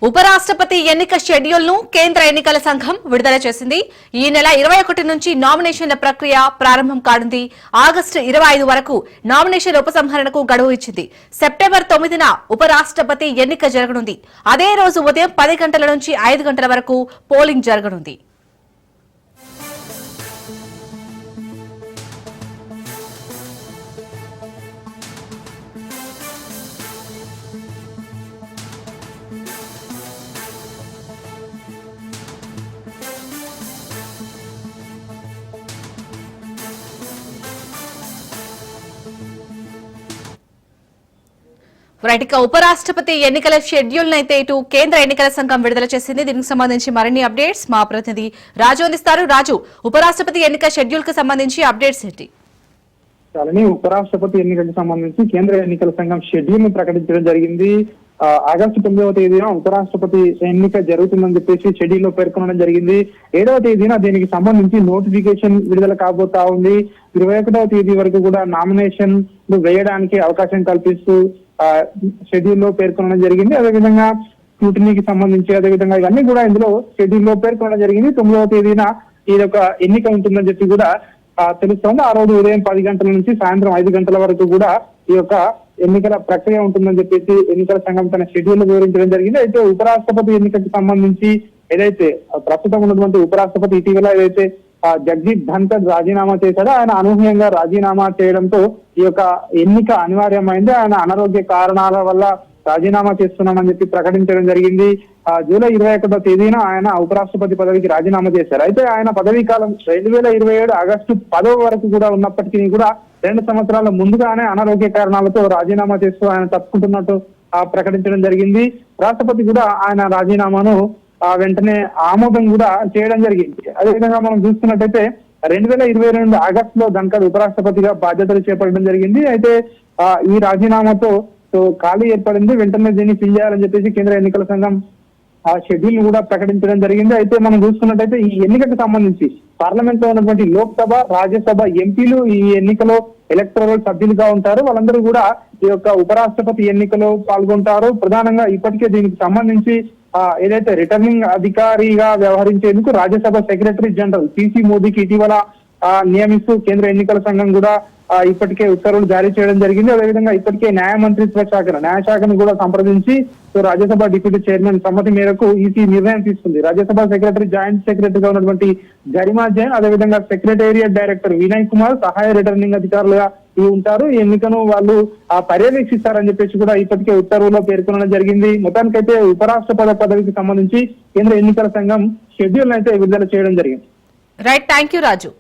ఉపరాష్ట్రపతి ఎన్నిక షెడ్యూల్ ను కేంద్ర ఎన్నికల సంఘం విడుదల చేసింది. ఈ నెల 21 నుంచి నామినేషన్ల ప్రక్రియ ప్రారంభం కానుంది. ఆగస్టు 25 వరకు నామినేషన్ల ఉపసంహరణకు గడువు ఇచ్చింది. సెప్టెంబర్ 9న ఉపరాష్ట్రపతి ఎన్నిక జరగనుంది. అదే రోజు ఉదయం 10 గంటల నుంచి 5 గంటల వరకు పోలింగ్ జరగనుంది. ఉపరాష్ట్రపతి ఎన్నికల షెడ్యూల్ అయితే ఇటు కేంద్ర ఎన్నికల సంఘం విడుదల చేసింది. దీనికి సంబంధించి మరిన్ని అప్డేట్స్ మా ప్రతినిధి రాజు అందిస్తారు. రాజు, ఉపరాష్ట్రపతి ఎన్నిక షెడ్యూల్ కు సంబంధించి అప్డేట్స్ ఏంటి? ఉపరాష్ట్రపతి ఎన్నికలకు సంబంధించి కేంద్ర ఎన్నికల సంఘం షెడ్యూల్ ను ప్రకటించడం జరిగింది. ఆగస్టు 9వ తేదీన ఉపరాష్ట్రపతి ఎన్నిక జరుగుతుందని చెప్పేసి షెడ్యూల్ లో పేర్కొనడం జరిగింది. 7వ తేదీన దీనికి సంబంధించి నోటిఫికేషన్ విడుదల కాబోతా ఉంది. 21వ తేదీ వరకు కూడా నామినేషన్ వేయడానికి అవకాశం కల్పిస్తూ షెడ్యూల్ లో పేర్కొనడం జరిగింది. అదేవిధంగా స్క్రూటినీకి సంబంధించి అదేవిధంగా ఇవన్నీ కూడా ఇందులో షెడ్యూల్ లో పేర్కొనడం జరిగింది. 9వ తేదీన ఈ యొక్క ఎన్నిక ఉంటుందని చెప్పి కూడా తెలుస్తోంది. ఆ రోజు ఉదయం 10 గంటల నుంచి సాయంత్రం 5 గంటల వరకు కూడా ఈ యొక్క ఎన్నికల ప్రక్రియ ఉంటుందని చెప్పేసి ఎన్నికల సంఘం తన షెడ్యూల్ వివరించడం జరిగింది. అయితే ఉపరాష్ట్రపతి ఎన్నికకు సంబంధించి ఏదైతే ప్రస్తుతం ఉన్నటువంటి ఉపరాష్ట్రపతి ఇటీవల ఏదైతే జగదీప్ ధన్కర్ రాజీనామా చేశాడో ఆయన అనూహ్యంగా రాజీనామా చేయడంతో ఈ యొక్క ఎన్నిక అనివార్యమైంది. ఆయన అనారోగ్య కారణాల వల్ల రాజీనామా చేస్తున్నామని చెప్పి ప్రకటించడం జరిగింది. జూలై 21వ తేదీన ఆయన ఉపరాష్ట్రపతి పదవికి రాజీనామా చేశారు. అయితే ఆయన పదవీ కాలం 2027 ఆగస్టు 10వ వరకు కూడా ఉన్నప్పటికీ కూడా 2 సంవత్సరాల ముందుగానే అనారోగ్య కారణాలతో రాజీనామా చేస్తూ ఆయన తప్పుకుంటున్నట్టు ప్రకటించడం జరిగింది. రాష్ట్రపతి కూడా ఆయన రాజీనామాను వెంటనే ఆమోదం కూడా చేయడం జరిగింది. అదేవిధంగా మనం చూస్తున్నట్టయితే 2022 ఆగస్టులో ధన్కర్ ఉపరాష్ట్రపతిగా బాధ్యతలు చేపట్టడం జరిగింది. అయితే ఈ రాజీనామాతో ఖాళీ ఏర్పడింది. వెంటనే దీన్ని ఫిల్ చేయాలని చెప్పేసి కేంద్ర ఎన్నికల సంఘం ఆ షెడ్యూల్ కూడా ప్రకటించడం జరిగింది. అయితే మనం చూసుకున్నట్టయితే ఈ ఎన్నికకు సంబంధించి పార్లమెంట్ లో ఉన్నటువంటి లోక్సభ, రాజ్యసభ ఎంపీలు ఈ ఎన్నికలో ఎలక్టరల్ సభ్యులుగా ఉంటారు. వాళ్ళందరూ కూడా ఈ యొక్క ఉపరాష్ట్రపతి ఎన్నికలో పాల్గొంటారు. ప్రధానంగా ఇప్పటికే దీనికి సంబంధించి ఏదైతే రిటర్నింగ్ అధికారిగా వ్యవహరించేందుకు రాజ్యసభ సెక్రటరీ జనరల్ పిసి మోదీకి ఇటీవల నియమిస్తూ కేంద్ర ఎన్నికల సంఘం కూడా ఇప్పటికే ఉత్తర్వులు జారీ చేయడం జరిగింది. అదేవిధంగా ఇప్పటికే న్యాయశాఖను కూడా సంప్రదించి రాజ్యసభ డిప్యూటీ చైర్మన్ సమ్మతి మేరకు ఈసీ నిర్ణయం తీసుకుంది. రాజ్యసభ సెక్రటరీ జాయింట్ సెక్రటరీగా ఉన్నటువంటి గరిమా జైన్, అదేవిధంగా సెక్రటేరియట్ డైరెక్టర్ వినయ్ కుమార్ సహాయ రిటర్నింగ్ అధికారులుగా ఉంటారు. ఈ ఎన్నికను వాళ్ళు పర్యవేక్షిస్తారని చెప్పేసి కూడా ఇప్పటికే ఉత్తర్వులో పేర్కొనడం జరిగింది. మొత్తానికైతే ఉపరాష్ట్రపతి పదవికి సంబంధించి కేంద్ర ఎన్నికల సంఘం షెడ్యూల్ అయితే విడుదల చేయడం జరిగింది. Right, thank you Raju.